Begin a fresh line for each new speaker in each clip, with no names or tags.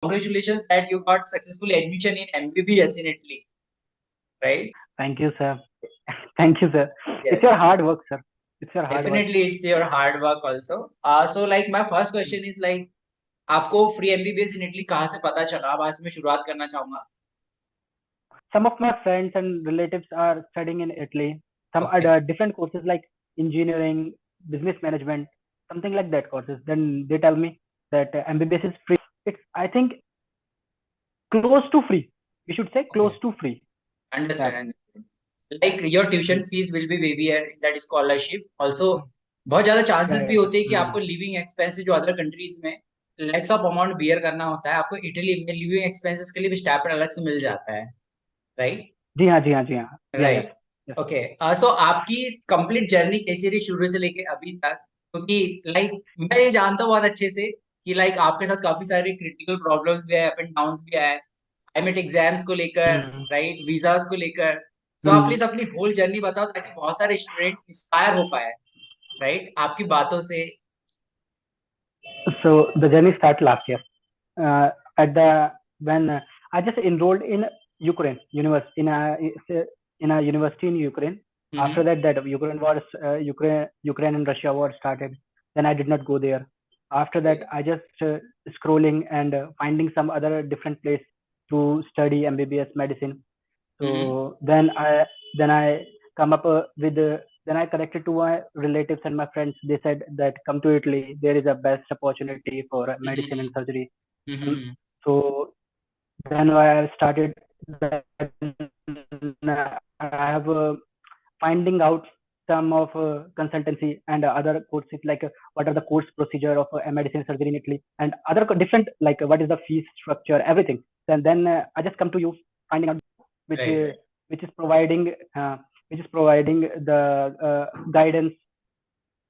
congratulations that you got successful admission in MBBS in Italy, right?
Thank you, sir. Thank you, sir. It's your
Yes.
hard work, sir. It's your hard work.
Definitely, it's your hard work also. So like my first question is like आपको free MBBS in Italy कहाँ से पता चला? वहां से मैं शुरुआत करना चाहूंगा.
Some of my friends and relatives are studying in Italy. Some
Okay.
are different courses like engineering, business management, something like that courses. Then they tell me that MBBS is free. It's, I think, close to free. We should say close
Okay.
to free. Yeah.
Understand. Like your tuition fees will be waived in that scholarship. Also, बहुत ज्यादा
Yeah,
chances भी
yeah.
होते हैं कि आपको living expenses जो other countries में lakhs of amount beer करना होता है, आपको इटली में लिविंग एक्सपेंसेस के लिए भी स्टाइपेंड अलग से मिल जाता है, राइट?
जी हाँ, जी हाँ, जी हाँ. Yeah, yes,
right.
yes.
Okay. So आपकी कंप्लीट जर्नी कैसी रही शुरू से लेके अभी तक? क्योंकि लाइक मैं ये जानता हूँ बहुत अच्छे से कि लाइक आपके साथ काफी सारे क्रिटिकल प्रॉब्लम्स भी आए, अप एंड डाउन्स भी आए, आईमेट एग्जाम्स को लेकर,
हम्म,
राइट, वीजास को लेकर. सो आप
हम्म.
प्लीज अपनी होल जर्नी बताओ ताकि बहुत सारे स्टूडेंट इंस्पायर हो पाए, राइट, आपकी बातों से.
So the journey started last year. At the when I just enrolled in Ukraine university in a university in Ukraine. After
hmm.
that, that Ukraine war, Ukraine and Russia war started. Then I did not go there. After that, I just scrolling and finding some other different place to study MBBS medicine.
Hmm.
So then I come up with then I connected to my relatives and my friends. They said that come to Italy. There is a best opportunity for medicine and surgery. Um,
hmm.
so then I started. I have finding out some of consultancy and other courses like what are the course procedure of medicine surgery in Italy and other different like what is the fee structure everything. Then I just come to you finding out which
right,
uh,
right.
which is providing which is providing the guidance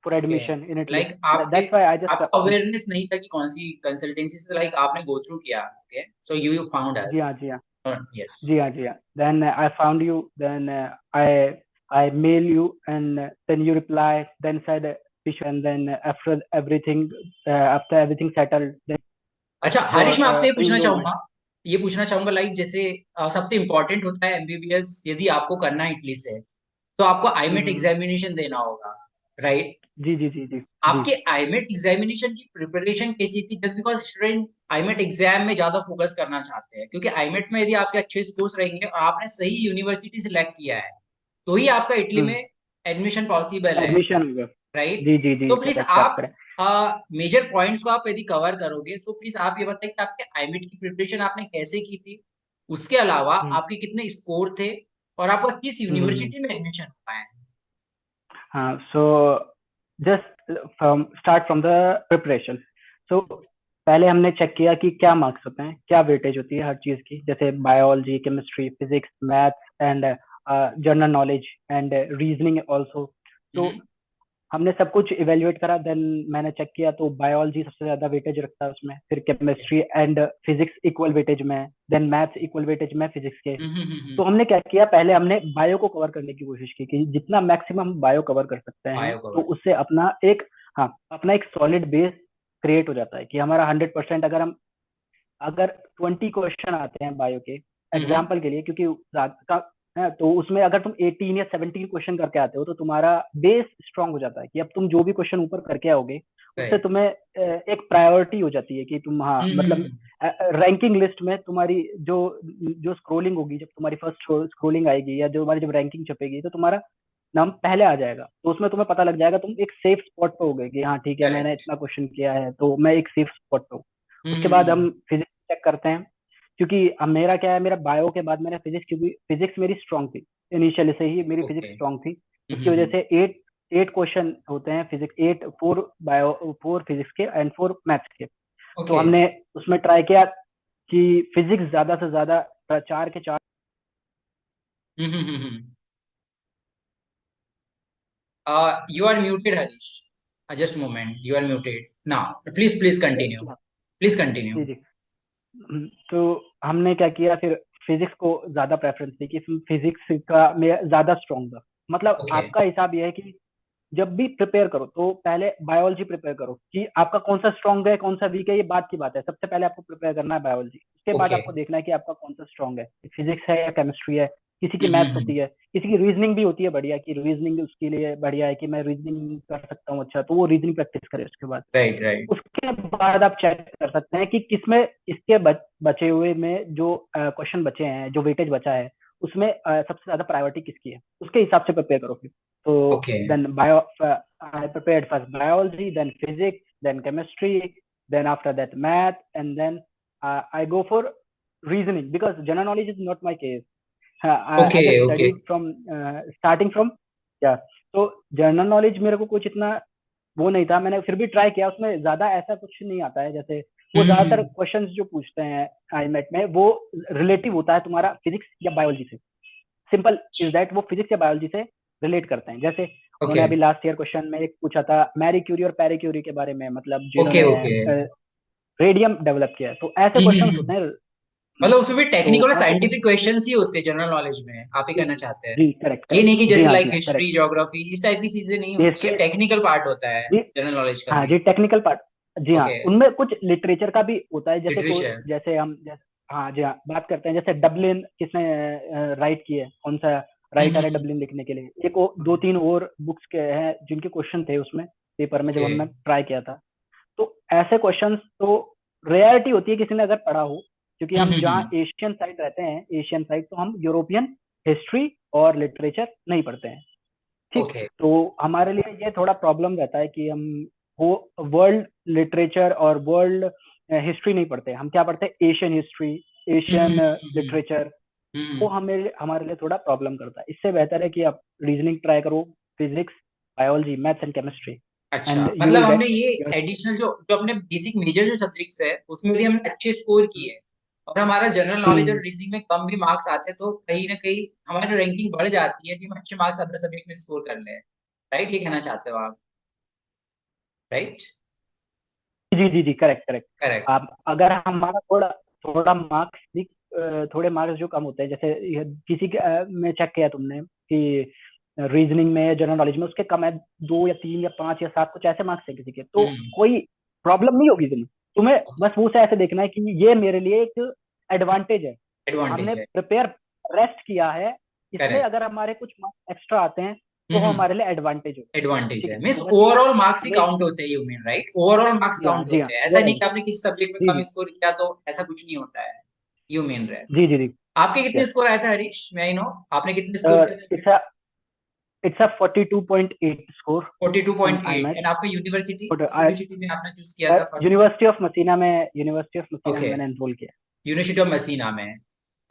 for
okay.
admission in Italy.
Like आपके
That's why I just
आपको awareness नहीं था कि कौन सी consultancy से like आपने go through किया. Okay, so you found
जी
अस.
हाँ, जी हाँ,
यस.
जी हाँ, जी हाँ. Then I found you. Then I mail you and then you reply. Then said and then after everything settled, then
अच्छा
for
हरीश, मैं आपसे
enrollment.
ये पूछना चाहूंगा लाइक जैसे सबसे इम्पोर्टेंट होता है एमबीबीएस यदि आपको करना है इटली से, तो आपको आईमेट
हम्म,
एग्जामिनेशन देना होगा, राइट?
जी जी जी जी जी.
आपके आईमेट एग्जामिनेशन की प्रिपरेशन कैसी थी? जस्ट बिकॉज स्टूडेंट आईमेट एग्जाम में ज्यादा फोकस करना चाहते हैं, क्योंकि आईमेट में यदि आपके अच्छे स्कोर्स रहेंगे और आपने सही यूनिवर्सिटी सिलेक्ट किया है तो ही आपका इटली में एडमिशन पॉसिबल है,
एडमिशन होगा.
राइट?
जी जी जी,
तो प्लीज
करेक्ट आप
आप
करें.
मेजर पॉइंट्स को आप यदि कवर करोगे तो प्लीज आप ये बताएं कि आपके आईमेट की प्रिपरेशन आपने कैसे की थी, उसके अलावा
हम्म,
आपके कितने स्कोर थे और आपका किस
हम्म.
यूनिवर्सिटी में एडमिशन हो पाया है.
हाँ, so just start from the preparation. So पहले हमने चेक किया कि क्या मार्क्स होते हैं, क्या वेटेज होती है हर चीज की, जैसे biology, chemistry, physics, maths and general knowledge and reasoning also. तो
हम्म.
हमने सब कुछ इवेल्युएट करा. देन मैंने चेक किया तो बायोलॉजी सबसे ज्यादा वेटेज रखता है उसमें, फिर chemistry and physics equal weightage में, देन मैथ्स इक्वल वेटेज में फिजिक्स के. तो हमने क्या किया, पहले हमने बायो को कवर करने की कोशिश की कि जितना मैक्सिमम हम बायो कवर कर सकते हैं
बायो
तो
कवर.
उससे अपना एक, हाँ, अपना एक सॉलिड बेस क्रिएट हो जाता है कि हमारा 100%. अगर 20 क्वेश्चन आते हैं बायो के
हम्म.
एग्जाम्पल के लिए, क्योंकि का है तो उसमें अगर तुम 18 या 17 क्वेश्चन करके आते हो तो तुम्हारा बेस स्ट्रांग हो जाता है कि अब तुम जो भी क्वेश्चन ऊपर करके आओगे उससे
राइट.
तुम्हें एक प्रायोरिटी हो जाती है कि तुम, हाँ, मतलब
हम्म.
रैंकिंग लिस्ट में तुम्हारी जो जो स्क्रोलिंग होगी, जब तुम्हारी फर्स्ट स्क्रोलिंग आएगी या जो हमारी जब रैंकिंग छपेगी तो तुम्हारा नाम पहले आ जाएगा. तो उसमें तुम्हें पता लग जाएगा, तुम एक सेफ स्पॉट पे हो गए कि हाँ ठीक है, मैंने
करेक्ट.
इतना क्वेश्चन किया है तो मैं एक सेफ स्पॉट पे हूँ. उसके बाद
हम्म.
हम फिजिक्स चेक करते हैं, क्योंकि अब मेरा क्या है, मेरा बायो के बाद मैंने फिजिक्स, क्योंकि फिजिक्स मेरी स्ट्रांग थी इनिशियली से ही, मेरी
ओके.
फिजिक्स स्ट्रांग थी. उसकी वजह से एट एट क्वेश्चन होते हैं physics, eight, four bio, four physics के एंड फोर मैथ्स के. तो
ओके.
हमने उसमें ट्राई किया कि फिजिक्स ज्यादा से ज्यादा चार के चार.
You are muted, Harish. Just a moment. You are muted. Now, please continue. Please continue.
जी जी. तो हमने क्या किया फिर, फिजिक्स को ज्यादा प्रेफरेंस दी कि फिजिक्स का मैं ज्यादा स्ट्रांग था. मतलब
Okay.
आपका हिसाब ये है कि जब भी प्रिपेयर करो तो पहले बायोलॉजी प्रिपेयर करो कि आपका कौन सा स्ट्रांग है कौन सा वीक है, ये बात की बात है। सबसे पहले आपको प्रिपेयर करना है बायोलॉजी, उसके बाद
ओके।
आपको देखना है कि आपका कौन सा स्ट्रांग है, फिजिक्स है या केमिस्ट्री है। किसी की मैथ्स
हम्म।
होती है, किसी की रीजनिंग भी होती है बढ़िया, कि रीजनिंग उसके लिए बढ़िया है कि मैं रीजनिंग कर सकता हूँ अच्छा, तो वो रीजनिंग प्रैक्टिस करे उसके बाद।
Right right.
उसके बाद आप चेक कर सकते हैं कि किसमें इसके बचे हुए में जो क्वेश्चन बचे हैं, जो वेटेज बचा है उसमें सबसे ज्यादा प्रायोरिटी किसकी है, उसके हिसाब से प्रिपेयर करो फिर। तो
okay.
Then bio I prepared first biology, then physics, then chemistry, then after that math, and then I go for reasoning because general knowledge is not my case.
Okay
I just
okay.
studied from starting from, yeah. तो general knowledge मेरे को कुछ इतना वो नहीं था, मैंने फिर भी ट्राई किया, उसमें ज्यादा ऐसा कुछ नहीं आता है। जैसे वो ज्यादातर
हम्म।
क्वेश्चंस जो पूछते हैं आईमेट में वो रिलेटिव होता है तुम्हारा फिजिक्स या बायोलॉजी से। सिंपल इज दैट, वो फिजिक्स या बायोलॉजी से रिलेट करते हैं। जैसे
ओके
उन्होंने अभी लास्ट ईयर क्वेश्चन में एक पूछा था मैरी क्यूरी और पैरी क्यूरी के बारे में, मतलब
ओके।
जिन्होंने
ओके।
रेडियम डेवलप किया है, तो ऐसे क्वेश्चंस होते हैं।
मतलब उसमें भी
तो
टेक्निकल और
आपको
साइंटिफिक क्वेश्चंस ही होते हैं जनरल नॉलेज में, आप ही
जी
कहना चाहते हैं?
जी करेक्ट
ये
करेक्ट,
नहीं कि
जी
जैसे
हाँ
लाइक
जी हाँ
हिस्ट्री
करेक्ट।
ज्योग्राफी इस टाइप की चीजें नहीं होती है,
हिस्ट्री,
टेक्निकल पार्ट होता है
जी
जनरल नॉलेज का
हाँ
भी।
जी टेक्निकल पार्ट, जी हाँ
ओके।
उनमें कुछ लिटरेचर का भी होता है। जैसे को
लिटरेचर।
जैसे हम हाँ जी हाँ बात करते हैं, जैसे डबलिन किसने राइट की है, कौन सा राइटर है
हम्म।
डबलिन लिखने के लिए, एक वो दो
ओके।
तीन और बुक्स के हैं जिनके क्वेश्चन थे उसमें पेपर में जब
ओके।
हमने ट्राई किया था। तो ऐसे क्वेश्चंस तो रेयरिटी होती है किसी ने अगर पढ़ा हो, क्योंकि हम जहाँ
हम्म।
एशियन साइड रहते हैं, एशियन साइड, तो हम यूरोपियन हिस्ट्री और लिटरेचर नहीं पढ़ते हैं। ठीक,
ओके।
तो हमारे लिए ये थोड़ा प्रॉब्लम रहता है कि हम वो वर्ल्ड लिटरेचर और वर्ल्ड हिस्ट्री नहीं पढ़ते, हम क्या पढ़ते हैं एशियन हिस्ट्री, एशियन
हम्म।
लिटरेचर। वो
हम्म।
हमें हमारे लिए थोड़ा प्रॉब्लम करता है। इससे बेहतर है कि आप रीजनिंग ट्राई करो, physics, biology, maths and chemistry,
अच्छा,
एंड यू
मतलब
विल
हमने
गेट
ये
योर।
एडिशनल जो जो अपने बेसिक मेजर जो सब्जेक्ट्स है उसमें भी हमने अच्छे स्कोर किए हैं, और हमारा जनरल नॉलेज और रीजनिंग में कम भी मार्क्स आते हैं, तो कहीं ना कहीं हमारी रैंकिंग बढ़ जाती है कि हम अच्छे मार्क्स अदर सब्जेक्ट में स्कोर कर ले। राइट, ये कहना चाहते हो आप? राइट।
जी जी जी करेक्ट करेक्ट।
करेक्ट।
आप अगर हमारा थोड़ा थोड़ा मार्क्स भी थोड़े मार्क्स जो कम होते हैं, जैसे किसी के में चेक किया तुमने कि रीजनिंग में, जनरल नॉलेज में उसके कम है, 2 या 3 या 5 या 7 कुछ ऐसे मार्क्स है किसी के, तो
हम्म।
कोई प्रॉब्लम नहीं होगी तुम्हें। तुम्हें बस वो से ऐसे देखना है कि ये मेरे लिए एक एडवांटेज है, हमने
एडवांटेज है।
प्रिपेयर रेस्ट किया है, इसमें
करेक्ट।
अगर हमारे कुछ मार्क्स एक्स्ट्रा आते हैं तो वो
हम्म।
हमारे लिए एडवांटेज हो।
एडवांटेज
ठीक
है,
है,
मीन्स
तो बस वो
ओवरऑल मार्क्स ही
हमें,
काउंट होते हैं, you mean right? Overall marks
जी हाँ
काउंट
जी हाँ
होते हैं, ऐसा नहीं
ओवरऑल,
कि आपने किसी सब्जेक्ट में
जी
कम
जी
स्कोर किया तो ऐसा कुछ नहीं होता है, यू मीन रहे?
जी जी जी
आपके कितने
यस।
स्कोर आए थे हरीश, मैं आई नो, आपने कितने स्कोर किए थे?
It's a it's a 42.8 score in
42.8।
IMAT.
And आपका यूनिवर्सिटी,
और
किस यूनिवर्सिटी में आपने चूज किया था फर्स्ट?
यूनिवर्सिटी ऑफ मसीना में, यूनिवर्सिटी ऑफ मसीना में
ओके,
मैंने एनरोल किया।
यूनिवर्सिटी ऑफ मेसिना में।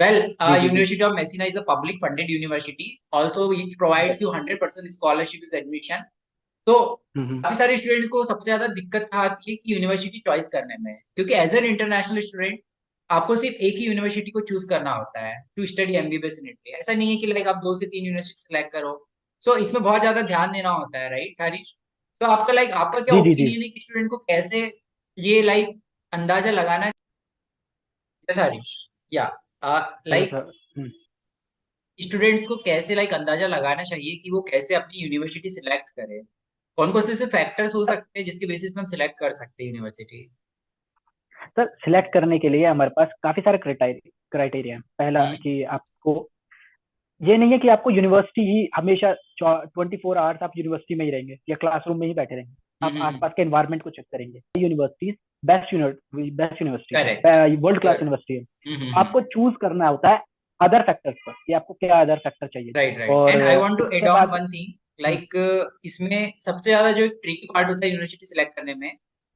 वेल,
जी जी जी
university of Messina is a public funded university, also which provides you 100% scholarship is admission. तो
हम्म
काफी सारे स्टूडेंट्स को सबसे ज्यादा दिक्कत कहाँ आती है कि यूनिवर्सिटी चॉइस करने में, क्योंकि एज एन इंटरनेशनल स्टूडेंट आपको सिर्फ एक ही यूनिवर्सिटी को चूज करना होता है to study MBBS in India. ऐसा नहीं है कि लाइक आप 2 से 3 यूनिवर्सिटी सेलेक्ट करो। सो इसमें बहुत ज्यादा ध्यान देना होता है, राइट हरीश? तो आपका लाइक आपका क्या
जी जी जी
ओपिनियन है कि स्टूडेंट को कैसे ये लाइक अंदाजा लगाना है? जैसा हरीश, या लाइक
सर।
स्टूडेंट्स को कैसे लाइक अंदाजा लगाना चाहिए कि वो कैसे अपनी यूनिवर्सिटी सिलेक्ट करे? कौन कौन से ऐसे फैक्टर्स हो सकते हैं जिसके बेसिस पे हम सिलेक्ट कर सकते हैं यूनिवर्सिटी?
सर सिलेक्ट करने के लिए हमारे पास काफी सारे क्राइटेरिया है। पहला
हम्म।
कि आपको, ये नहीं है कि आपको यूनिवर्सिटी ही हमेशा 24 आवर्स आप यूनिवर्सिटी में ही रहेंगे या क्लासरूम में ही बैठे रहेंगे। आप
हम्म।
आसपास के एनवायरनमेंट को चेक करेंगे। Universities best universities
correct.
है, वर्ल्ड क्लास
गुड।
यूनिवर्सिटी है।
हम्म।
आपको चूज करना होता है अदर फैक्टर्स पर, कि आपको क्या अदर फैक्टर चाहिए।
Right right.
और
and I want to add
उसके
ऑन
बाद
वन थिंग, लाइक इसमें सबसे ज्यादा जो ट्रिकी पार्ट होता है यूनिवर्सिटी सिलेक्ट करने में,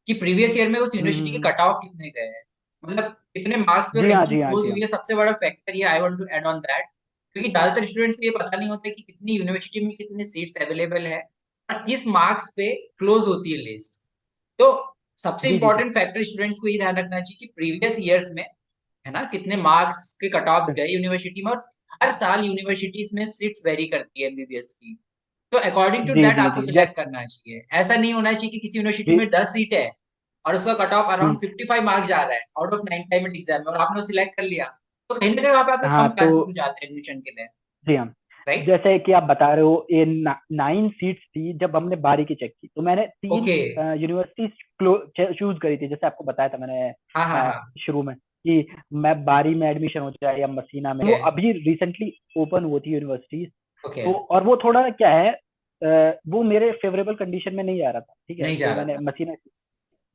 कि प्रीवियस ईयर में उस यूनिवर्सिटी के
हम्म,
कट ऑफ कितने गए हैं, मतलब कितने मार्क्स पे
जी हाँ
रैंकिंग
जी हाँ
क्लोज
जी
हुई
हाँ
है, सबसे बड़ा फैक्टर ये। I want to add on that, क्योंकि ज्यादातर स्टूडेंट्स को ये पता नहीं होता कि कितनी यूनिवर्सिटी में कितने सीट्स अवेलेबल है और किस मार्क्स पे क्लोज होती है लिस्ट। तो सबसे
जी जी जी
इंपॉर्टेंट फैक्टर स्टूडेंट्स को ये ध्यान रखना चाहिए कि प्रीवियस ईयर्स में, है ना, कितने मार्क्स के कट ऑफ गए यूनिवर्सिटी में, और हर साल यूनिवर्सिटीज में सीट्स वेरी करती है एमबीबीएस की। तो अकॉर्डिंग टू
जी
दैट
जी
आपको
जी
सिलेक्ट करना चाहिए। ऐसा नहीं होना चाहिए कि किसी यूनिवर्सिटी
जी
में 10 सीट है और उसका कट ऑफ
हम्म,
अराउंड 55 मार्क्स जा रहा है आउट ऑफ 90 एग्जाम में, और आपने वो सिलेक्ट कर लिया, तो कहीं ना कहीं वहां पे आपके
हाँ
कम
तो
चांसेस हो जाते हैं एडमिशन के लिए।
जी हाँ,
राइट?
जैसे कि आप बता रहे हो ये 9 सीट्स थी जब हमने बारी की चेक की, तो मैंने 3
ओके।
यूनिवर्सिटी चूज करी थी, जैसे आपको बताया था मैंने
हाँ हाँ हाँ।
शुरू में कि मैं बारी में एडमिशन हो जाए या मसीना में, वो
ओके
अभी रिसेंटली ओपन हुई थी यूनिवर्सिटीज।
ओके।
तो और वो थोड़ा क्या है, वो मेरे फेवरेबल कंडीशन में नहीं आ रहा था, ठीक है,
नहीं जा
तो
रहा
मैंने
था।
मसीना,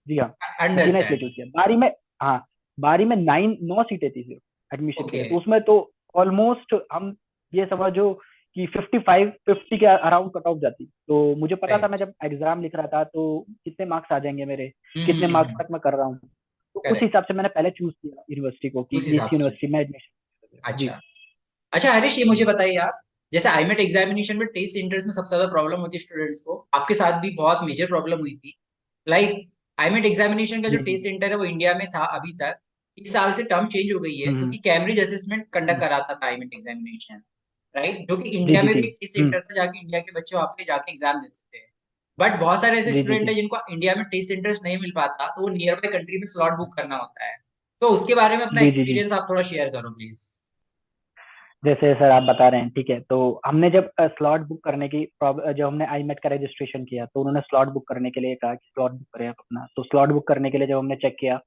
जी हाँ, मसीना इसलिए
अंडरस्टैंड।
चूज किया। बारी में, हाँ, बारी में 9 सीटें थी सिर्फ एडमिशन के
ओके।
लिए, तो उसमें तो ऑलमोस्ट हम ये समझो कि 55-50 के अराउंड कट ऑफ जाती। तो मुझे पता था मैं
राइट।
जब एग्जाम लिख रहा था तो कितने मार्क्स आ जाएंगे मेरे, कितने मार्क्स तक मैं कर रहा हूँ, तो उस
करेक्ट।
हिसाब से मैंने पहले चूज किया यूनिवर्सिटी को कि
उस
इस
हिसाब से चूज
यूनिवर्सिटी में
किया।
एडमिशन। जी।
अच्छा। अच्छा हरीश, ये मुझे
जी
बताइए आप, जैसे आईमेट एग्जामिनेशन में टेस्ट सेंटर्स में सबसे ज्यादा प्रॉब्लम होती है स्टूडेंट्स को, आपके साथ भी बहुत मेजर प्रॉब्लम हुई थी। लाइक आईमेट एग्जामिनेशन का जो
जी जी।
टेस्ट सेंटर है वो इंडिया में था अभी तक, इस साल से टर्म चेंज हो गई है
हम्म
क्योंकि कैम्ब्रिज असेसमेंट कंडक्ट
हम्म,
कराता था आईमेट एग्जामिनेशन, राइट? जो कि
जी
इंडिया
जी
में
जी।
भी टेस्ट सेंटर था, जाके इंडिया के बच्चे वहां पे जाके एग्जाम देते थे। बट बहुत सारे ऐसे
जी जी
स्टूडेंट
जी।
हैं जिनको इंडिया में टेस्ट सेंटर्स नहीं मिल पाता, तो वो नियर बाय कंट्री में स्लॉट बुक करना होता है। तो उसके बारे में अपना
जी जी जी।
एक्सपीरियंस आप थोड़ा शेयर करो प्लीज।
जैसे सर आप बता रहे हैं, ठीक है, तो हमने जब स्लॉट बुक करने की जब हमने आईमेट का रजिस्ट्रेशन किया तो उन्होंने स्लॉट बुक करने के लिए कहा कि स्लॉट बुक करें आप अपना। तो स्लॉट बुक करने के लिए जब हमने चेक किया,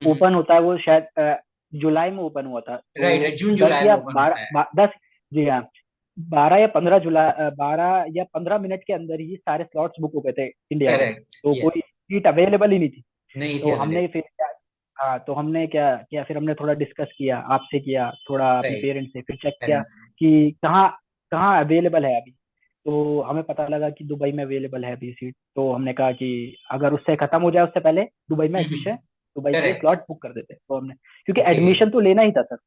ओपन होता है वो शायद जुलाई में ओपन हुआ था,
राइट,
तो
जून
दस
जुलाई में
या
ओपन होता है।
बारह 10, जी हाँ, 12 या 15 जुलाई, 12 या 15 मिनट के अंदर ही सारे स्लॉट्स बुक हो गए थे इंडिया के,
करेक्ट,
तो कोई
यस।
सीट अवेलेबल ही नहीं थी।
नहीं थी
तो हमने
अवेलेबल।
फिर हाँ, तो हमने क्या किया, फिर हमने थोड़ा डिस्कस किया, आपसे किया, थोड़ा अपने
राइट।
पेरेंट्स से, फिर चेक किया
पेरेंट्स।
कि कहाँ कहाँ अवेलेबल है अभी। तो हमें पता लगा कि दुबई में अवेलेबल है अभी सीट, तो हमने कहा कि अगर उससे खत्म हो जाए उससे पहले दुबई में एडमिशन, दुबई के लिए
करेक्ट।
स्लॉट बुक कर देते, तो हमने, क्योंकि
ओके।
एडमिशन तो लेना ही था सर,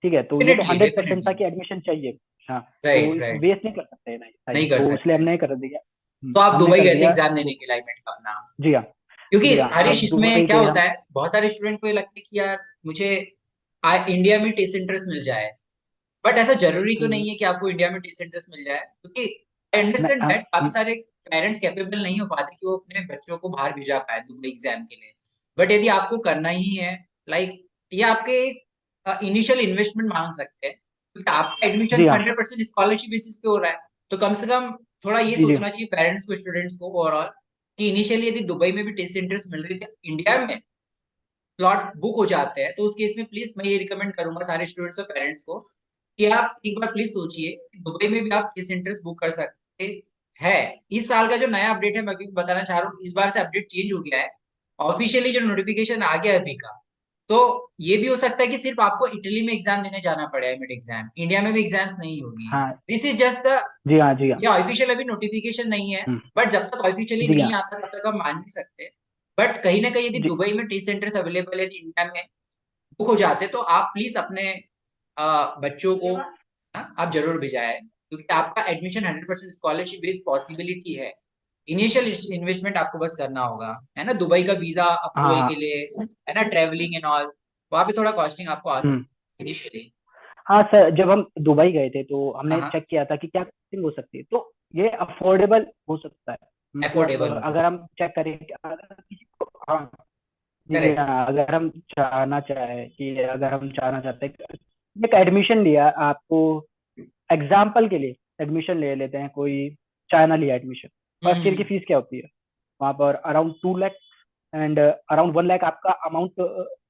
ठीक है, तो ये तो
डेफिनेटली
100% था
डेफिनेटली।
कि एडमिशन चाहिए। हाँ, तो
राइट
इसको
राइट।
वेस्ट नहीं कर सकते ना टाइम,
नहीं कर
तो इसलिए
सकते।
हमने कर दिया।
तो आप
हमने
दुबई
कर
गए थे
दिया
एग्जाम देने
तो,
के लिए आईमेट का अपना?
जी हाँ।
क्योंकि
जी हाँ,
हरीश
अब
इसमें
दुबई
क्या
गए
होता
हम।
है, बहुत सारे स्टूडेंट को ये लगता है कि यार मुझे इंडिया में टेस्ट सेंटर्स मिल जाए, बट ऐसा जरूरी तो
हम्म,
नहीं है कि आपको इंडिया में टेस्ट सेंटर्स मिल जाए, क्योंकि आई
नहीं,
अंडरस्टैंड दैट काफी सारे पेरेंट्स कैपेबल नहीं हो पाते कि वो अपने बच्चों को बाहर भेजा पाए दुबई एग्जाम के लिए। बट यदि आपको करना ही है, लाइक, ये आपके एक इनिशियल इन्वेस्टमेंट मांग सकते हैं, क्योंकि आपका एडमिशन
जी हाँ।
100% स्कॉलरशिप बेसिस पे हो रहा है। तो कम से कम थोड़ा ये
जी जी।
सोचना चाहिए पेरेंट्स को, स्टूडेंट्स को ओवरऑल, कि इनिशियली यदि दुबई में भी टेस्ट सेंटर्स मिल रही थे, इंडिया में स्लॉट बुक हो जाते हैं, तो उस केस में प्लीज मैं ये रिकमेंड करूंगा सारे स्टूडेंट्स और पेरेंट्स को कि आप एक बार प्लीज सोचिए कि दुबई में भी आप टेस्ट सेंटर्स बुक कर सकते हैं। इस साल का जो नया अपडेट है मैं अभी बताना चाह रहा हूँ, इस बार से अपडेट चेंज हो गया है, ऑफिशियली जो नोटिफिकेशन आ गया है अभी का। तो ये भी हो सकता है कि सिर्फ आपको इटली में एग्जाम देने जाना पड़े, एडमिट एग्जाम इंडिया में भी एग्जाम्स नहीं होगी।
हाँ।
दिस इज जस्ट द,
जी हाँ। जी हाँ।
ये ऑफिशियल अभी नोटिफिकेशन नहीं है,
हम्म,
बट जब तक ऑफिशियली
जी
नहीं
हाँ।
आता तब तक हम मान नहीं सकते। बट कहीं ना कहीं यदि
जी
दुबई में टेस्ट सेंटर्स अवेलेबल है, यदि इंडिया में बुक हो जाते, तो आप प्लीज अपने बच्चों को आप जरूर भिजाएं, क्योंकि आपका एडमिशन 100% स्कॉलरशिप बेस्ड पॉसिबिलिटी है। इनिशियल इन्वेस्टमेंट आपको बस करना होगा, है ना, दुबई का वीजा
हाँ
अप्रूवल
हाँ।
के लिए, है ना, ट्रेवलिंग एंड ऑल, वहां पे थोड़ा कॉस्टिंग आपको आ
हम्म,
सकती है इनिशियली।
हाँ सर, जब हम दुबई गए थे तो
हाँ
हमने
हाँ।
चेक किया था कि क्या costing हो सकती है, तो ये अफोर्डेबल हो सकता है। मतलब
अफोर्डेबल हो
अगर
सकता
हम चेक करें कि अगर किसी को, हाँ,
है।
जी
करेक्ट।
हाँ, अगर हम चाहना चाहते हैं, एक एडमिशन लिया आपको, एग्जाम्पल के लिए एडमिशन ले लेते हैं, कोई चाइना लिया एडमिशन, फर्स्ट ईयर की
हम्म।
फीस क्या होती है वहां पर, around 2 lakh, and around 1 lakh आपका अमाउंट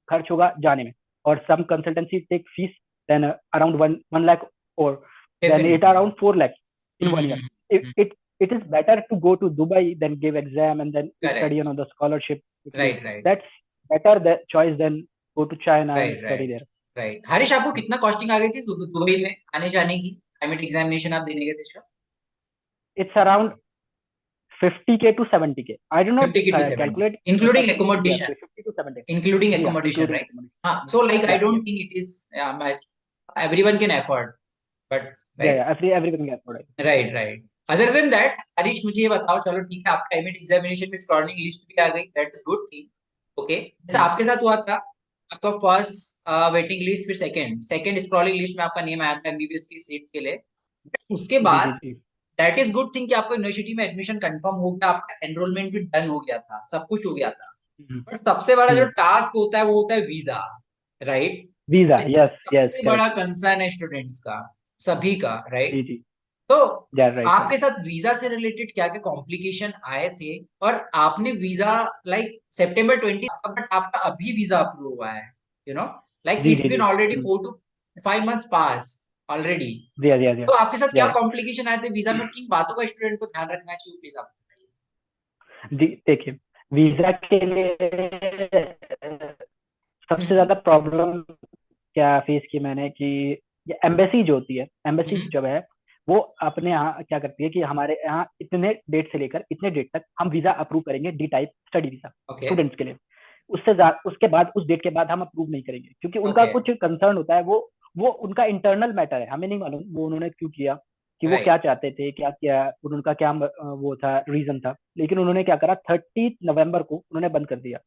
खर्च होगा जाने में, और some consultancy take fees, then around one lakh, और then it
definitely.
Around 4 lakhs in 1 year.
Hmm.
It is better to go to Dubai than give exam and then study
correct.
on the scholarship.
Right right.
That's better choice than go to China and
right
study
right.
there.
Right Harish, आपको कितना costing आ गई थी Dubai में आने जाने की, climate examination आप देने गए थे जब?
It's around 50K to 70K. I do not
50 to 70,
calculate,
including
but yeah,
accommodation?
50 to 70.
Including
Yeah,
accommodation,
including
right?
accommodation.
हाँ, so like I
Yeah,
don't
yeah,
think it is much, everyone can afford, but
yeah,
right.
yeah. Everything can afford it.
Right right. Other than that Harish, मुझे ये बताओ, चलो ठीक है, आपका emit examination में scrolling list भी आ गई, that is good thing. Okay, जैसे
Hmm.
आपके साथ हुआ था, आपका फर्स्ट वेटिंग लिस्ट, फिर सेकंड सेकंड स्क्रॉलिंग लिस्ट में आपका नेम आया था एमबीबीएस की सीट के लिए। उसके
जी जी
बाद
जी।
दैट इज गुड थिंग कि आपको यूनिवर्सिटी में एडमिशन कंफर्म हो गया, आपका एनरोलमेंट भी डन हो गया था, सब कुछ हो गया था।
Hmm.
बट सबसे बड़ा जो
Hmm.
टास्क होता है वो होता है visa, right?
Visa. Yes, yes,
सबसे बड़ा
correct.
कंसर्न है स्टूडेंट्स का, सभी का,
जी
राइट?
जी।
तो
राइट राइट।
आपके साथ वीजा से रिलेटेड क्या क्या कॉम्प्लिकेशन आए थे, और आपने वीजा लाइक September 20, बट आपका अभी वीजा अप्रूव हुआ है, यू नो, लाइक
जी
इट्स
जी
बीन
जी।
Already 4 to 5 months pass already.
जी जी जी
तो आपके साथ क्या
जी
कॉम्प्लिकेशन आए थे वीजा में, किन बातों का स्टूडेंट को ध्यान रखना चाहिए, प्लीज आप
जी। देखिए, वीजा के लिए सबसे
बताइए।
ज्यादा प्रॉब्लम क्या फेस की मैंने कि ये एम्बेसी जो होती है, एम्बेसी
हम्म,
जब है वो अपने यहाँ क्या करती है कि हमारे यहाँ इतने डेट से लेकर इतने डेट तक हम वीजा अप्रूव करेंगे, D type study visa
okay
students के लिए। उसके बाद उस डेट के बाद हम अप्रूव नहीं करेंगे, क्योंकि उनका
ओके,
कुछ कंसर्न होता है। वो उनका इंटरनल मैटर है, हमें नहीं मालूम वो उन्होंने क्यों किया, कि वो
राइट,
क्या चाहते थे, क्या क्या उनका क्या वो था, रीजन था। लेकिन उन्होंने क्या करा, 30 नवंबर को उन्होंने बंद कर दिया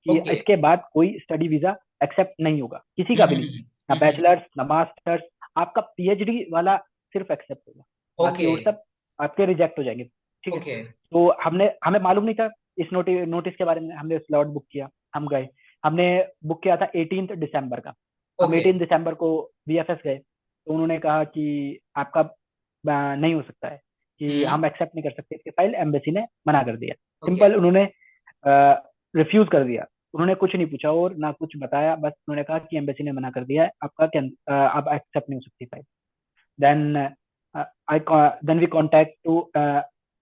कि
ओके,
इसके बाद कोई स्टडी वीजा एक्सेप्ट नहीं होगा, किसी का भी नहीं, ना बैचलर्स ना मास्टर्स। आपका पीएचडी वाला सिर्फ एक्सेप्ट होगा, बाकी
ओके
और सब आपके रिजेक्ट हो जाएंगे। ठीक है।
ओके,
तो हमें मालूम नहीं था इस नोटिस के बारे में। हमने स्लॉट बुक किया, हम गए। हमने बुक किया था 18 दिसंबर का। हम
ओके,
18 दिसंबर को वीएफएस गए, तो उन्होंने कहा कि आपका नहीं हो सकता है, कि
हम्म,
हम एक्सेप्ट नहीं कर सकते इसकी फाइल, एम्बेसी ने मना कर दिया।
ओके,
सिंपल, उन्होंने रिफ्यूज कर दिया। उन्होंने कुछ नहीं पूछा और ना कुछ बताया, बस उन्होंने कहा कि एम्बेसी ने मना कर दिया है, आपका आप एक्सेप्ट नहीं हो सकती file. Then then we contact to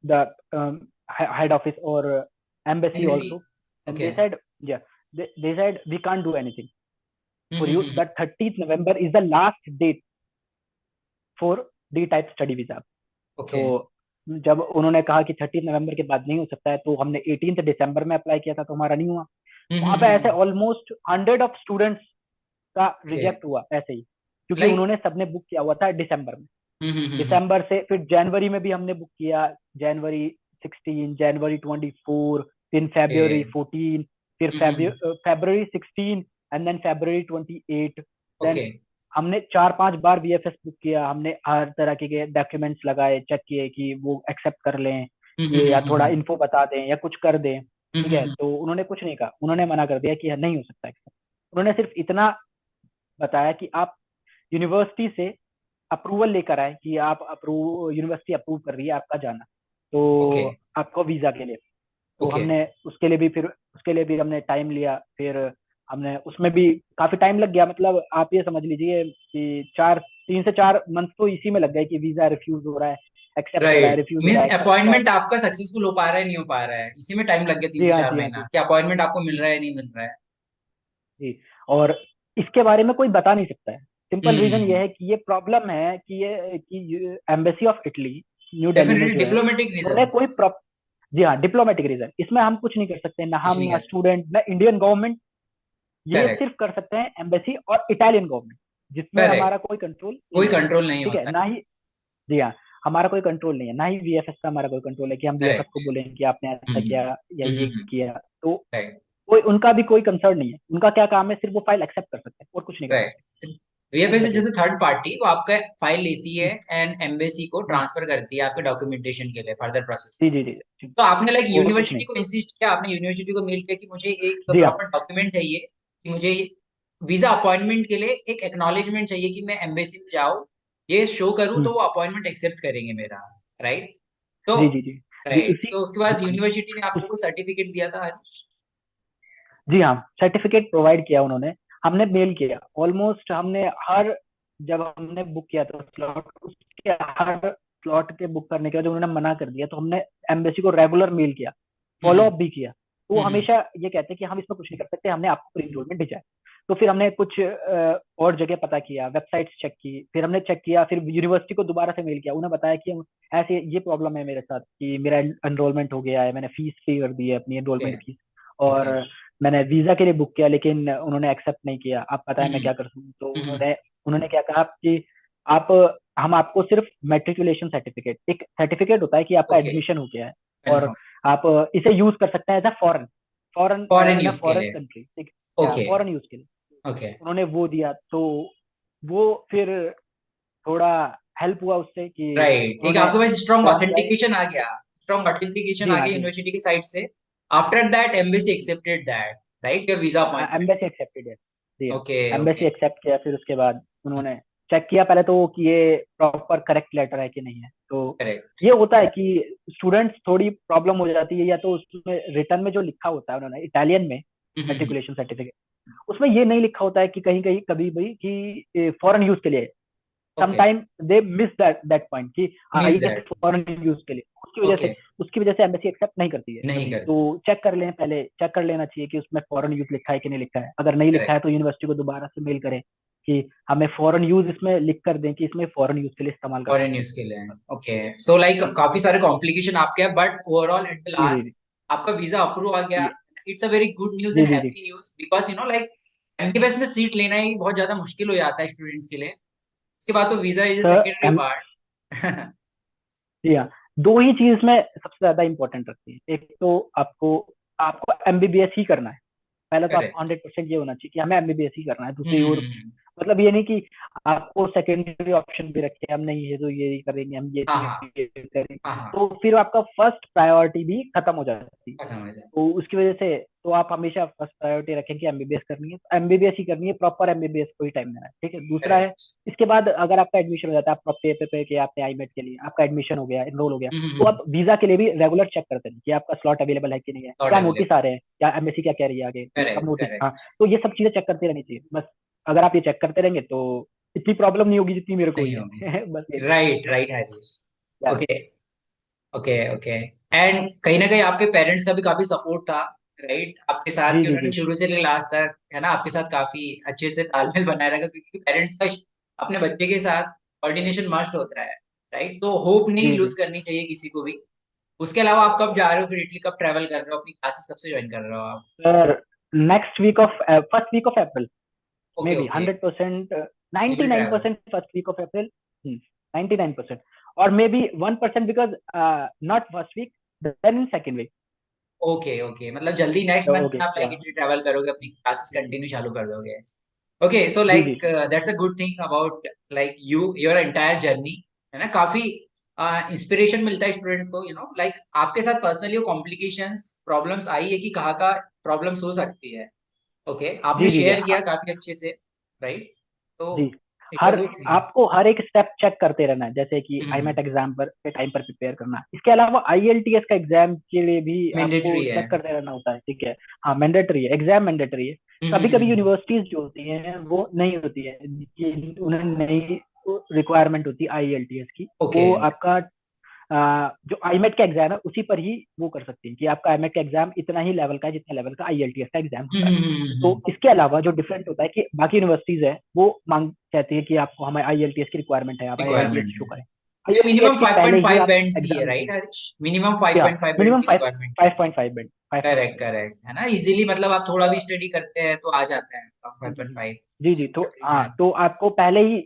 the head office or embassy
embassy,
also, and
okay,
they said, yeah, they said we can't do anything for you.
Hmm,
That 30th November is the last date for D type study visa.
Okay,
तो जब उन्होंने कहा कि 30 नवंबर के बाद नहीं हो सकता है, तो हमने 18 दिसंबर में अप्लाई किया था, तो हमारा नहीं हुआ। वहां पे ऐसे ऑलमोस्ट 100 ऑफ स्टूडेंट्स का
ओके,
रिजेक्ट हुआ ऐसे ही, क्योंकि
लाइक,
उन्होंने सबने बुक किया हुआ था दिसंबर में।
हम्म,
दिसंबर से फिर जनवरी में भी हमने बुक किया, जनवरी 16, जनवरी 24, फिर February 14, फिर February 16, and then February 28। Then
okay,
हमने 4-5 बार वीएफएस बुक किया, हमने हर तरह के डॉक्यूमेंट्स लगाए, चेक किए कि वो एक्सेप्ट कर लें, ये या थोड़ा इन्फो बता दें या कुछ कर दें। ठीक है, तो उन्होंने कुछ नहीं कहा, उन्होंने मना कर दिया कि नहीं हो सकता एक्सेप्ट। उन्होंने सिर्फ इतना बताया कि आप यूनिवर्सिटी से अप्रूवल लेकर आए कि यूनिवर्सिटी अप्रूव कर रही है आपका जाना, तो
ओके,
आपको वीजा के लिए। तो
ओके,
हमने उसके लिए भी हमने टाइम लिया। फिर हमने उसमें भी काफी टाइम लग गया, मतलब आप ये समझ लीजिए कि 3 से 4 मंथ तो इसी में लग गए कि वीजा रिफ्यूज हो रहा है, एक्सेप्ट हो रहा है,
राइट,
रिफ्यूज हो रहा
मीन्स
है, एक्सेप्ट हो रहा है।
अपॉइंटमेंट आपका सक्सेसफुल हो पा रहा है, नहीं हो पा रहा है, इसी में टाइम लग गया तीन
जी
से
हाँ,
चार
जी हाँ,
महीना
जी
कि अपॉइंटमेंट आपको मिल रहा है, नहीं मिल रहा है।
जी। और इसके बारे में कोई बता नहीं सकता है। सिंपल रीजन ये
हम्म,
है कि ये प्रॉब्लम है कि embassy of Italy new Delhi में
डेफिनेटली
जो है,
डिप्लोमेटिक
उन्होंने
रीजंस।
कोई जी हाँ, डिप्लोमेटिक रीजन, इसमें हम कुछ नहीं कर सकते, ना
कुछ
हम
नहीं
ना
कर सकते,
स्टूडेंट ना इंडियन गवर्नमेंट। ये
करेक्ट,
सिर्फ कर सकते हैं एम्बेसी और इटालियन गवर्नमेंट, जिसमें
करेक्ट,
हमारा कोई कंट्रोल
कोई
नहीं है।
कंट्रोल नहीं
ठीक है
होता
ना ही। जी हाँ, हमारा कोई कंट्रोल नहीं है, ना ही वीएफएस का हमारा कोई कंट्रोल है कि हम
है,
वीएफएस को
करेक्ट,
बोलें कि आपने ऐसा किया या ये किया। तो
राइट,
कोई उनका भी कोई कंसर्न नहीं है, उनका क्या काम है, सिर्फ वो फाइल एक्सेप्ट कर सकते हैं और कुछ नहीं कर
राइट।
सकते।
वीएफएस
सिंपल
जैसे
रीजन।
थर्ड पार्टी, वो आपका फाइल लेती है एंड एम्बेसी को ट्रांसफर करती है आपके डॉक्यूमेंटेशन के लिए फर्दर प्रोसेस।
जी जी जी जी।
तो आपने लाइक
और कुछ
यूनिवर्सिटी
नहीं।
को इंसिस्ट किया, आपने यूनिवर्सिटी को मेल किया कि मुझे एक
जी हाँ।
प्रॉपर डॉक्यूमेंट चाहिए, कि मुझे वीजा अपॉइंटमेंट के लिए एक एक्नॉलेजमेंट चाहिए कि मैं एम्बेसी में जाऊँ, ये शो करूँ तो वो अपॉइंटमेंट एक्सेप्ट करेंगे मेरा, राइट। तो
जी जी जी जी।
राइट,
उसी
तो उसके
जी
बाद
हाँ,
यूनिवर्सिटी ने
उस
आपको कोई सर्टिफिकेट दिया था हरीश?
जी हाँ, सर्टिफिकेट प्रोवाइड किया उन्होंने। हमने मेल किया ऑलमोस्ट, हमने हर जब हमने बुक किया था स्लॉट, उसके हर स्लॉट के बुक करने के बाद जब उन्होंने मना कर दिया, तो हमने एम्बेसी को रेगुलर मेल किया, फॉलो
हम्म,
अप भी किया। तो वो
हम्म,
हमेशा ये कहते हैं कि हम इसमें कुछ नहीं कर सकते, हमने आपको प्री एनरोलमेंट भेजा है। तो फिर हमने कुछ और जगह पता किया, वेबसाइट्स चेक की, फिर हमने चेक किया, फिर यूनिवर्सिटी को दोबारा से मेल किया, उन्हें बताया कि ऐसे ये प्रॉब्लम है मेरे साथ कि मेरा एनरोलमेंट हो गया है, मैंने फीस पे कर दी है अपनी
ओके,
एनरोलमेंट फीस,
ओके,
और मैंने वीजा के लिए बुक किया लेकिन उन्होंने एक्सेप्ट नहीं किया, आप पता है मैं
हम्म,
क्या कर सकूँ। तो
हम्म,
उन्होंने क्या कहा कि आप हम आपको सिर्फ मेट्रिकुलेशन सर्टिफिकेट, एक सर्टिफिकेट होता है कि आपका
ओके,
एडमिशन हो गया है, और
कन्फर्म,
आप इसे यूज कर सकते हैं as a foreign foreign
foreign
in a
use के
फॉरेन
लिए,
कंट्री। ठीक है,
ओके,
फॉरेन यूज के लिए।
ओके,
उन्होंने वो दिया, तो वो फिर थोड़ा हेल्प हुआ उससे कि
राइट, एक
उन्होंने
आपके पास स्ट्रॉन्ग
फिर अप्लाई।
ऑथेंटिकेशन आ गया, स्ट्रॉन्ग ऑथेंटिकेशन
जी
आ
हाँ,
गया
जी हाँ,
यूनिवर्सिटी की साइड से। After that embassy accepted that, right, your visa appointment.
Embassy accepted है। जी हाँ,
ओके, ओके,
एम्बेसी एक्सेप्ट किया, फिर उसके बाद उन्होंने चेक किया पहले तो कि ये प्रॉपर करेक्ट लेटर है कि नहीं है। तो
करेक्ट।
ये होता है कि स्टूडेंट्स थोड़ी प्रॉब्लम हो जाती है, या तो उसमें रिटर्न में जो लिखा होता है उन्होंने इटालियन में मेट्रिकुलेशन सर्टिफिकेट, उसमें ये नहीं लिखा होता है कि कहीं कहीं कभी भी कि फॉरेन यूज के लिए।
Okay.
Sometime they miss that point कि हाँ
मिस
ये
दैट।
फॉरेन यूज के लिए,
ओके।
उसकी वजह से एम्बेसी एक्सेप्ट नहीं करती है
नहीं
कभी। तो
करती।
चेक कर लें, पहले चेक कर लेना चाहिए कि उसमें फॉरेन यूज लिखा है कि नहीं लिखा है। अगर नहीं लिखा है
करेक्ट।
तो यूनिवर्सिटी को दोबारा से मेल करें कि हमें फॉरेन यूज इसमें लिख कर दें कि इसमें फॉरेन यूज के लिए इस्तेमाल कर
फॉरेन
सकते
न्यूज के लिए। ओके, सो लाइक
हैं।
काफी सारे कॉम्प्लिकेशन आपके हैं, बट ओवरऑल एट द
जी जी
लास्ट आपका वीजा अप्रूव आ गया।
जी
it's a very good news
जी
एंड
जी जी
happy news, because like MBBS में सीट लेना ही बहुत ज्यादा मुश्किल हो जाता है स्टूडेंट्स के लिए। उसके बाद तो visa is a
sir
secondary part.
जी हाँ, दो ही चीज में सबसे ज्यादा इंपॉर्टेंट रखती है। एक तो आपको आपको एमबीबीएस ही करना है। पहले तो आपको
करेक्ट।
100% ये होना चाहिए कि हमें एमबीबीएस ही करना है। दूसरी ओर मतलब ये नहीं कि आपको सेकेंडरी ऑप्शन भी रखे, हम नहीं है तो ये करेंगे, हम
हाँ
ये
हाँ
करेंगे,
हाँ हाँ।
तो फिर आपका फर्स्ट प्रायोरिटी भी खत्म हो जाती है।
खत्म हो जाए।
तो उसकी वजह से तो आप हमेशा फर्स्ट प्रायोरिटी रखें कि एमबीबीएस करनी है, तो एमबीबीएस ही करनी है, प्रॉपर एमबीबीएस को ही टाइम देना है। ठीक है, दूसरा है
करेक्ट।
इसके बाद अगर आपका एडमिशन हो जाता है, आप पे कि आपने आईमेट के लिए आपका एडमिशन हो गया, एनरोल हो गया, तो आप वीजा के लिए भी रेगुलर चेक करते हैं कि आपका स्लॉट अवेलेबल है कि नहीं है,
नॉट
क्या
अवेलेबल।
नोटिस आ रहे हैं, क्या एमएससी क्या कह रही है आगे, कब
करेक्ट
नोटिस। हाँ,
करेक्ट।
तो ये सब चीजें चेक करते रहनी चाहिए बस। अगर आप ये चेक करते रहेंगे तो इतनी प्रॉब्लम नहीं होगी जितनी मेरे को हुई
नहीं होगी।
है। बस ये
राइट राइट हरीश।
क्या।
ओके। Okay okay. एंड कहीं ना कहीं आपके पेरेंट्स का भी काफी सपोर्ट था, राइट आपके साथ,
जी
कि
जी
उन्होंने
जी
शुरू से लेकर लास्ट तक है ना आपके साथ काफी अच्छे से तालमेल बनाए रखा, क्योंकि पेरेंट्स का अपने बच्चे के साथ कोऑर्डिनेशन मस्ट होता है, राइट। तो होप नहीं
जी
लूज
जी
करनी चाहिए किसी को भी। उसके अलावा आप कब जा रहे हो फिर इटली, कब ट्रेवल कर रहे हो, अपनी क्लासेस कब से ज्वाइन कर रहे हो आप?
Sir, next week of first week of April,
okay
maybe
okay.
100%,
you will travel.
99% first week of April, 99%, और maybe 1% because not first week, then in second week.
Okay okay, मतलब जल्दी next month
okay
में आप like
या
Italy travel करोगे, अपनी classes continue चालू कर दोगे। ओके, सो
जी जी
like that's a good thing about like you your entire journey, है ना। काफी इंस्पिरेशन मिलता है स्टूडेंट्स को, लाइक आपके साथ पर्सनली वो कॉम्प्लिकेशंस प्रॉब्लम्स आई है कि कहाँ का प्रॉब्लम्स हो सकती है। ओके, आपने
जी जी जी
शेयर किया काफी अच्छे से, राइट। तो
जी
इट्स अ
हर
गुड थिंग।
आपको हर एक स्टेप चेक करते रहना है, जैसे कि आईमेट एग्जाम पर के टाइम पर प्रिपेयर करना। इसके अलावा आईएलटीएस का एग्जाम के लिए भी आपको
मैंडेटरी है।
चेक करते रहना होता है। ठीक है, हाँ मैंडेटरी है, एग्जाम मैंडेटरी है। कभी कभी यूनिवर्सिटीज जो होती हैं वो नहीं होती है कि उन्हें नहीं रिक्वायरमेंट होती आईएलटीएस की,
ओके।
वो आपका जो आईमेट का एग्जाम है उसी पर ही वो कर सकते हैं कि आपका आईमेट का एग्जाम इतना ही लेवल का है जितना लेवल का आईएलटीएस का एग्जाम होता है। तो इसके अलावा जो डिफरेंट होता है कि बाकी यूनिवर्सिटीज है वो मांग कहती है कि आपको हमें आईएलटीएस की रिक्वायरमेंट है, आप आईएलटीएस
रिक्वायरमेंट
शो
है।
करें। आईएलटीएस
मिनिमम
के पहले ही
5.5
आप
बैंड्स ही है,
एग्जाम
राइट
देंगे।
हरीश? मिनिमम
या
5.5 बैंड्स
मिनिमम
की
फाइव
रिक्वायरमेंट है।
5.5 बैंड, 5.5
करेक्ट
बैंड।
करेक्ट, है ना, इजीली मतलब आप थोड़ा भी स्टडी करते हैं तो आ जाता है 5.5।
जी जी, तो हाँ, तो आपको पहले ही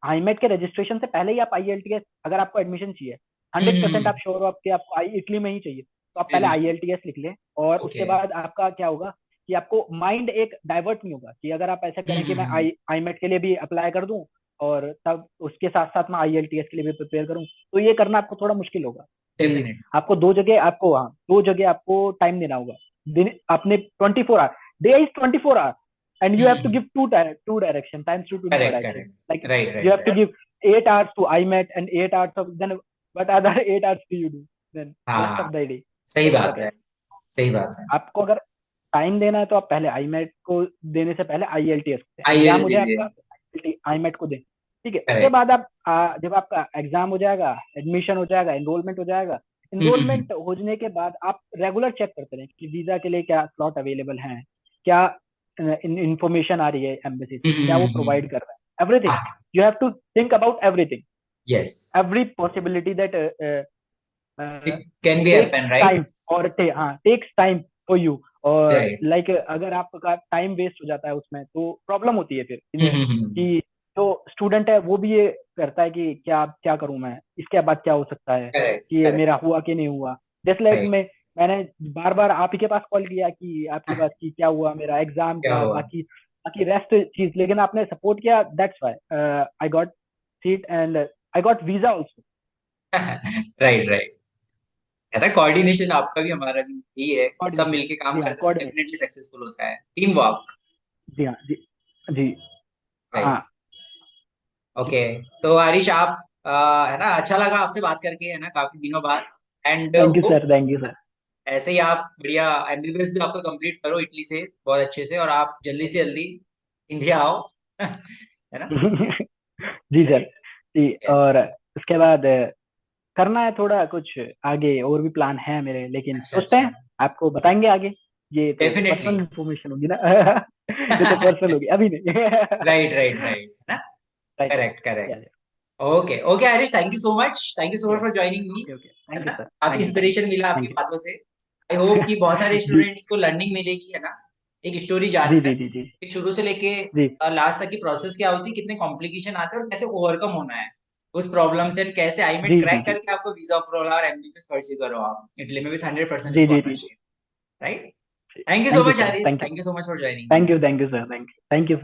आईमेट के रजिस्ट्रेशन से पहले ही आप आईएलटीएस, अगर आपको एडमिशन चाहिए 100% आप
हम्म।
श्योर हो आपके आपको आई इटली में ही चाहिए, तो आप पहले
इटली।
आईएलटीएस लिख लें। और उसके
ओके।
बाद आपका क्या होगा कि आपको माइंड एक डाइवर्ट नहीं होगा कि अगर आप ऐसा करें कि मैं आई आईमेट के लिए भी अप्लाई कर दूं और तब उसके साथ साथ मैं आईएलटीएस के लिए भी प्रिपेयर करूं, तो ये करना आपको थोड़ा मुश्किल होगा कि
डेफिनेट।
आपको दो जगह आपको टाइम देना होगा। दिन आपने 24 hour, day is 24 hour, and you have to give two direction times two
correct
direction,
correct.
like
right
you
right
have to
right.
give 8 hours to IMET and 8 hours of then what other 8 hours do you do then
हाँ
rest
हाँ,
of the day।
सही
तो ऐसा
बात
है,
है। सही बात है।
आपको अगर टाइम देना है तो आप पहले आईमेट को देने से पहले आईएलटीएस एग्जाम
आईएल्स
हो जाए
दीजिए।
आपका, आईमेट को दें। ठीक है, उसके
करेक्ट।
बाद आप जब आपका एग्जाम हो जाएगा, एडमिशन हो जाएगा, एनरोलमेंट हो जाएगा, एनरोलमेंट होने के बाद आप रेगुलर चेक करते रहें कि वीजा के लिए क्या स्लॉट अवेलेबल हैं, क्या इंफॉर्मेशन आ रही है एम्बेसी से, क्या वो प्रोवाइड कर रहा है, everything. You have to think about everything,
yes.
every possibility that uh,
it can be
takes
happen, right.
time हाँ takes time for you, और
राइट।
लाइक अगर आपका टाइम वेस्ट हो जाता है उसमें तो प्रॉब्लम होती है फिर कि जो स्टूडेंट है वो भी ये करता है कि क्या क्या करूं मैं, इसके बाद क्या हो सकता है,
करेक्ट
कि ये
करेक्ट।
मेरा हुआ कि नहीं हुआ। Just like
right.
मैंने बार बार आप ही के पास कॉल किया कि आपके पास कि क्या हुआ, मेरा एग्जाम
क्या
क्या,
हुआ?
बाकी बाकी रेस्ट चीज, लेकिन आपने सपोर्ट किया, that's why I got seat and I got visa also.
Right right. है ना, कोऑर्डिनेशन आपका भी हमारा भी यही है, सब
कोऑर्डिनेशन,
मिलके काम
जी हाँ
करते हैं
कोऑर्डिनेशन,
डेफिनेटली सक्सेसफुल होता है, टीम वर्क।
जी हाँ जी जी
राइट।
हाँ
ओके। तो हरीश आप है ना, अच्छा लगा आपसे बात करके, है ना, काफी दिनों बाद। And
thank you
hope
sir, thank you sir.
ऐसे ही आप बढ़िया एमबीबीएस भी आपको कंप्लीट करो इटली से बहुत अच्छे से, और आप जल्दी से जल्दी इंडिया आओ। है ना।
जी सर।
राइट।
जी,
यस।
और उसके बाद करना है थोड़ा कुछ आगे, और भी प्लान है मेरे, लेकिन
अच्छा
सोचते
अच्छा।
हैं आपको बताएंगे आगे। ये तो
डेफिनेटली।
पर्सनल इंफॉर्मेशन होगी ना। ये तो पर्सनल होगी, अभी नहीं।
राइट राइट राइट, है ना।
राइट।
Correct correct.
या
okay okay Harish, thank you so much, thank you so much
या
for joining me.
Okay okay,
है
थैंक यू
ना,
सर,
काफी
थैंक यू, थैंक
इंस्पिरेशन मिला
यू,
आपकी
थैंक
बातों से। आई होप कि बहुत सारे
यू। जी
स्टूडेंट्स को लर्निंग मिलेगी, है ना, एक स्टोरी
जी
जानकर
जी जी जी
कि शुरू से लेके
जी
लास्ट तक की प्रोसेस क्या होती है, कितने कॉम्प्लिकेशन आते हैं और कैसे ओवरकम होना है उस प्रॉब्लम से, कैसे आईमेट
जी जी
क्रैक
जी
करके आपको वीजा अप्रूवल और एमबीबीएस परस्यू करो आप इटली में विद 100%
जी जी जी जी।
Scholarship. Right. Thank you so
thank you
much
sir,
Harish,
thank you,
thank you so much for joining me.
Thank you, thank you sir, thank you, thank you.